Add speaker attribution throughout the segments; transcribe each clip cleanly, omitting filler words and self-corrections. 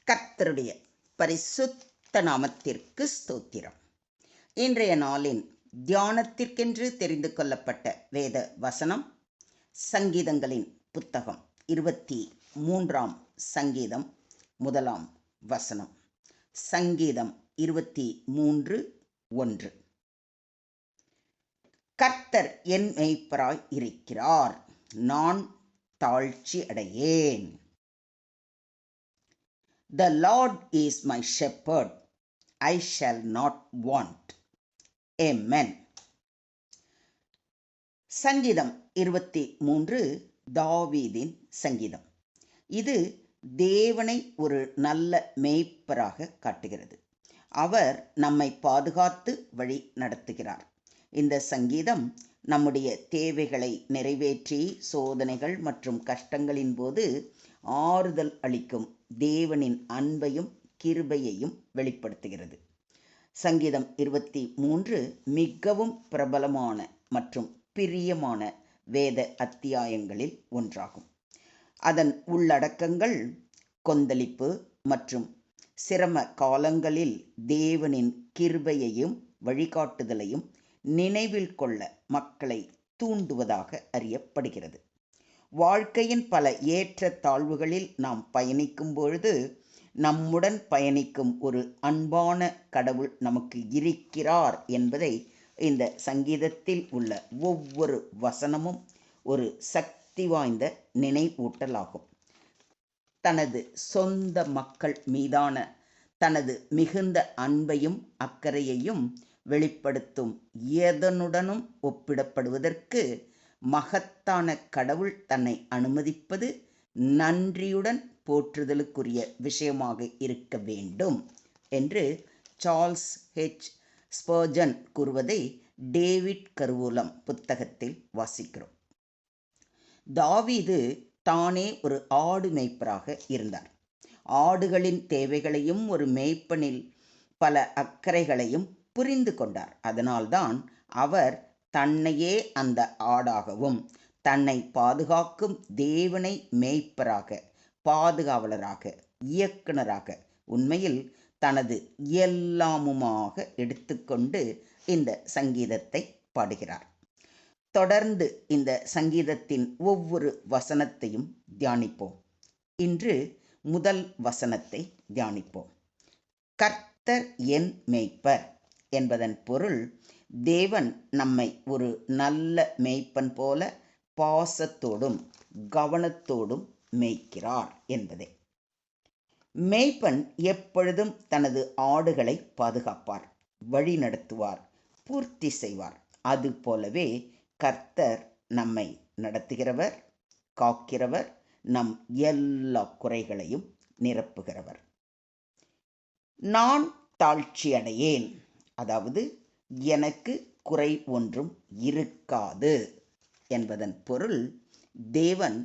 Speaker 1: கர்த்தருடைய பரிசுத்த நாமத்திற்கு ஸ்தோத்திரம். இன்றைய நாளின் தியானத்திற்கென்று தெரிந்து கொள்ளப்பட்ட வேத வசனம் சங்கீதங்களின் புத்தகம் 23ஆம் சங்கீதம் 1ஆம் வசனம். சங்கீதம் 23:1. கர்த்தர் என் மேய்ப்பராய் இருக்கிறார், நான் தாழ்ச்சி அடையேன். The Lord is my shepherd, I shall not want. Amen. சங்கீதம் 23 தாவீதின் சங்கீதம். இது தேவனை ஒரு நல்ல மேய்ப்பராக காட்டுகிறது. அவர் நம்மை பாதுகாத்து வழி நடத்துகிறார். இந்த சங்கீதம் நம்முடைய தேவைகளை நிறைவேற்றி சோதனைகள் மற்றும் கஷ்டங்களின் போது ஆறுதல் அளிக்கும் தேவனின் அன்பையும் கிருபையையும் வெளிப்படுத்துகிறது. சங்கீதம் 23 மிகவும் பிரபலமான மற்றும் பிரியமான வேத அத்தியாயங்களில் ஒன்றாகும். அதன் உள்ளடக்கங்கள் கொந்தளிப்பு மற்றும் சிரம காலங்களில் தேவனின் கிருபையையும் வழிகாட்டுதலையும் நினைவில் கொள்ள மக்களை தூண்டுவதாக அறியப்படுகிறது. வாழ்க்கையின் பல ஏற்ற தாழ்வுகளில் நாம் பயணிக்கும் பொழுது நம்முடன் பயணிக்கும் ஒரு அன்பான கடவுள் நமக்கு இருக்கிறார் என்பதை இந்த சங்கீதத்தில் உள்ள ஒவ்வொரு வசனமும் ஒரு சக்தி வாய்ந்த நினைவூட்டலாகும். தனது சொந்த மக்கள் மீதான தனது மிகுந்த அன்பையும் அக்கறையையும் வெளிப்படுத்தும் எதனுடனும் ஒப்பிடப்படுவதற்கு மகத்தான கடவுள் தன்னை அனுமதிப்பது நன்றியுடன் போற்றுதலுக்குரிய விஷயமாக இருக்க வேண்டும் என்று சார்ல்ஸ் ஹெச் ஸ்பர்ஜன் கூறுவதை டேவிட் கருவூலம் புத்தகத்தில் வாசிக்கிறோம். தாவீது தானே ஒரு ஆடு மேய்ப்பராக இருந்தார். ஆடுகளின் தேவைகளையும் ஒரு மேய்ப்பனில் பல அக்கறைகளையும் புரிந்து கொண்டார். அதனால்தான் அவர் தன்னையே அந்த ஆடாகவும் தன்னை பாதுகாக்கும் தேவனை மேய்ப்பராக, பாதுகாவலராக, இயக்குனராக, உண்மையில் தனது எல்லாமுமாக எடுத்துக்கொண்டு இந்த சங்கீதத்தை பாடுகிறார். தொடர்ந்து இந்த சங்கீதத்தின் ஒவ்வொரு வசனத்தையும் தியானிப்போம். இன்று முதல் வசனத்தை தியானிப்போம். கர்த்தர் என் மேய்ப்பர் என்பதன் பொருள் தேவன் நம்மை ஒரு நல்ல மேய்ப்பன் போல பாசத்தோடும் கவனத்தோடும் மேய்க்கிறார் என்பதே. மேய்ப்பன் எப்பொழுதும் தனது ஆடுகளை பாதுகாப்பார், வழி நடத்துவார், பூர்த்தி செய்வார். அது போலவே கர்த்தர் நம்மை நடத்துகிறவர், காக்கிறவர், நம் எல்லா குறைகளையும் நிரப்புகிறவர். நான் தாழ்ச்சி அடையேன், அதாவது எனக்கு குறை ஒன்றும் இருக்காது என்பதன் பொருள் தேவன்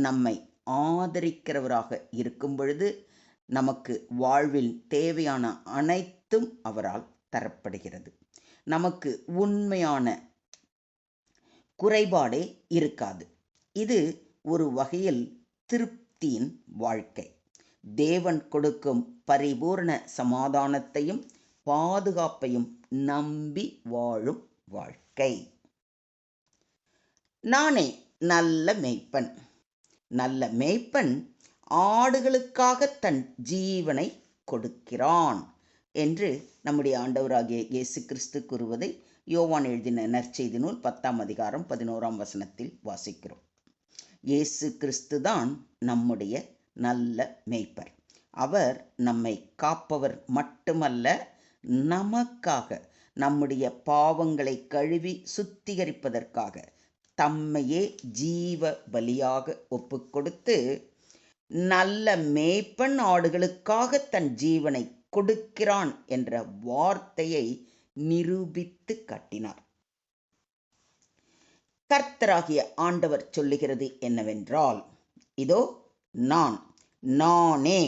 Speaker 1: நம்மை ஆதரிக்கிறவராக இருக்கும் பொழுது நமக்கு வாழ்வில் தேவையான அனைத்தும் அவரால் தரப்படுகிறது. நமக்கு உண்மையான குறைபாடே இருக்காது. இது ஒரு வகையில் திருப்தியின் வாழ்க்கை. தேவன் கொடுக்கும் பரிபூர்ண சமாதானத்தையும் பாதுகாப்பையும் நம்பி வாழும் வாழ்க்கை. நானே நல்ல மேய்ப்பன். நல்ல மேய்ப்பன் ஆடுகளுக்காக தன் ஜீவனை கொடுக்கிறான் என்று நம்முடைய ஆண்டவராகிய இயேசு கிறிஸ்து கூறுவதை யோவான் எழுதின நற்செய்தி நூல் 10ஆம் அதிகாரம் 11ஆம் வசனத்தில் வாசிக்கிறோம். இயேசு கிறிஸ்து தான் நம்முடைய நல்ல மேய்ப்பர். அவர் நம்மை காப்பவர் மட்டுமல்ல, நமக்காக நம்முடைய பாவங்களை கழுவி சுத்திகரிப்பதற்காக தம்மையே ஜீவ பலியாக ஒப்புக்கொடுத்து நல்ல மேய்ப்பன் ஆடுகளுக்காக தன் ஜீவனை கொடுக்கிறான் என்ற வார்த்தையை நிரூபித்து காட்டினார். கர்த்தராகிய ஆண்டவர் சொல்லுகிறது என்னவென்றால், இதோ நானே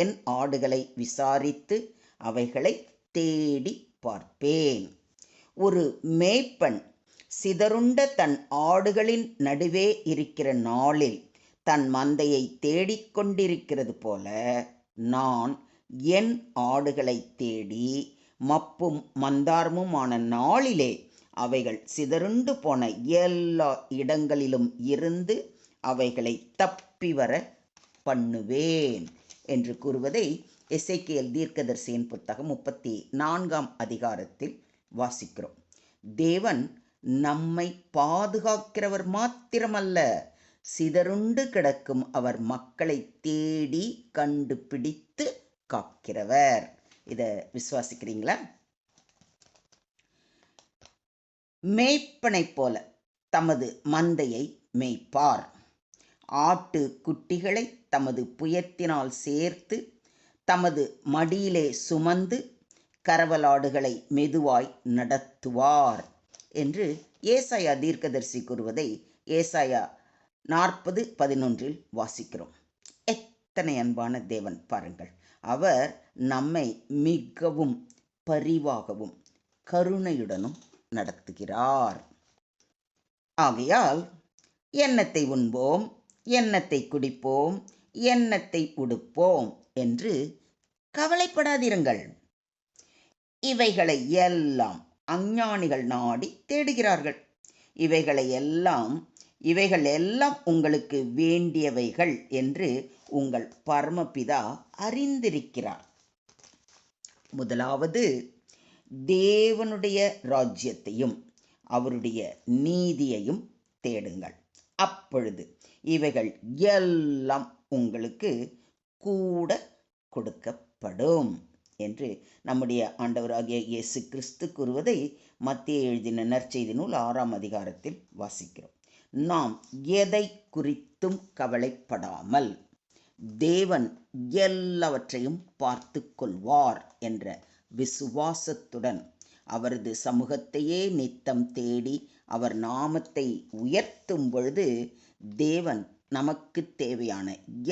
Speaker 1: என் ஆடுகளை விசாரித்து அவைகளை தேடி பார்ப்பேன். ஒரு மேய்ப்பன் சிதறுண்ட தன் ஆடுகளின் நடுவே இருக்கிற நாளில் தன் மந்தையை தேடிக்கொண்டிருக்கிறது போல நான் என் ஆடுகளை தேடி மப்பும் மந்தாரமுமான நாளிலே அவைகள் சிதறுண்டு போன எல்லா இடங்களிலும் இருந்து அவைகளை தப்பி வர பண்ணுவேன் என்று கூறுவதை எசேக்கியேல் தீர்க்கதரிசியின் புத்தகம் 34ஆம் அதிகாரத்தில் வாசிக்கிறோம். தேவன் நம்மை பாதுகாக்கிறவர் மாத்திரமல்ல, சிதறுண்டு கிடக்கும் அவர் மக்களை தேடி கண்டுபிடித்து காக்கிறவர். இதை விசுவாசிக்கிறீங்களா? மேய்ப்பனை போல தமது மந்தையை மேய்ப்பார். ஆட்டு குட்டிகளை தமது புயத்தினால் சேர்த்து தமது மடியிலே சுமந்து கரவலாடுகளை மெதுவாய் நடத்துவார் என்று ஏசாயா தீர்க்கதரிசி கூறுவதை ஏசாயா 40:11 வாசிக்கிறோம். எத்தனை அன்பான தேவன் பாருங்கள். அவர் நம்மை மிகவும் பரிவாகவும் கருணையுடனும் நடத்துகிறார். ஆகையால் எண்ணத்தை உண்போம், எண்ணத்தை குடிப்போம், எண்ணத்தை உடுப்போம் என்று கவலைப்படாதிருங்கள். இவைகளை எல்லாம் அஞ்ஞானிகள் நாடி தேடுகிறார்கள். இவைகள் எல்லாம் உங்களுக்கு வேண்டியவைகள் என்று உங்கள் பரமபிதா அறிந்திருக்கிறார். முதலாவது தேவனுடைய ராஜ்யத்தையும் அவருடைய நீதியையும் தேடுங்கள். அப்பொழுது இவைகள் எல்லாம் உங்களுக்கு கூட கொடுக்கப்படும் என்று நம்முடைய ஆண்டவராகிய இயேசு கிறிஸ்து கூறுவதை மத்தேயு எழுதின நற்செய்தி நூல் 6ஆம் அதிகாரத்தில் வாசிக்கிறோம். நாம் எதை குறித்தும் கவலைப்படாமல் தேவன் எல்லாவற்றையும் பார்த்து கொள்வார் என்ற விசுவாசத்துடன் அவரது சமூகத்தையே நித்தம் தேடி அவர் நாமத்தை உயர்த்தும் பொழுது தேவன் நமக்கு தேவையான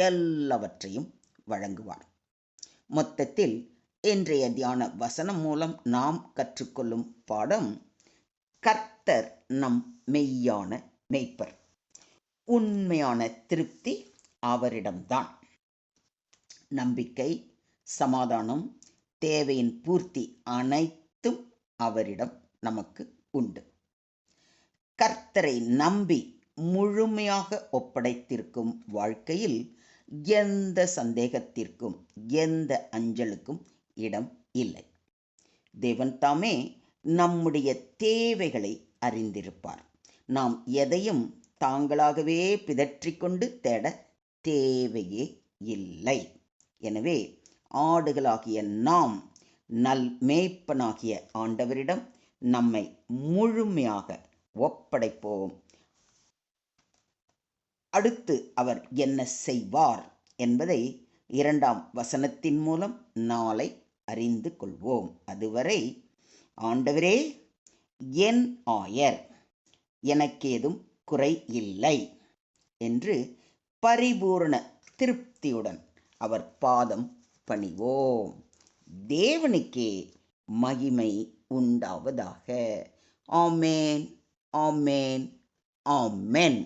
Speaker 1: எல்லாவற்றையும் வழங்குவார். மொத்தத்தில் இன்றைய தியான வசனம் மூலம் நாம் கற்றுக்கொள்ளும் பாடம், கர்த்தர் நம் மெய்யான மேய்ப்பர். உண்மையான திருப்தி அவரிடம்தான். நம்பிக்கை, சமாதானம், தேவையின் பூர்த்தி அனைத்தும் அவரிடம் நமக்கு உண்டு. கர்த்தரை நம்பி முழுமையாக ஒப்படைத்திருக்கும் வாழ்க்கையில் எந்த சந்தேகத்திற்கும் எந்த அஞ்சலுக்கும் இடம் இல்லை. தேவன் தாமே நம்முடைய தேவைகளை அறிந்திருப்பார். நாம் எதையும் தாங்களாகவே பிதற்றிக்கொண்டு தேட தேவையே இல்லை. எனவே ஆடுகளாகிய நாம் நல் மேய்ப்பனாகிய ஆண்டவரிடம் நம்மை முழுமையாக ஒப்படைப்போம். அடுத்து அவர் என்ன செய்வார் என்பதை 2ஆம் வசனத்தின் மூலம் நாளை அறிந்து கொள்வோம். அதுவரை, ஆண்டவரே என் ஆயர், எனக்கேதும் குறை இல்லை என்று பரிபூர்ண திருப்தியுடன் அவர் பாதம் பணிவோம். தேவனுக்கே மகிமை உண்டாவதாக. ஆமேன், ஆமேன், ஆமென்.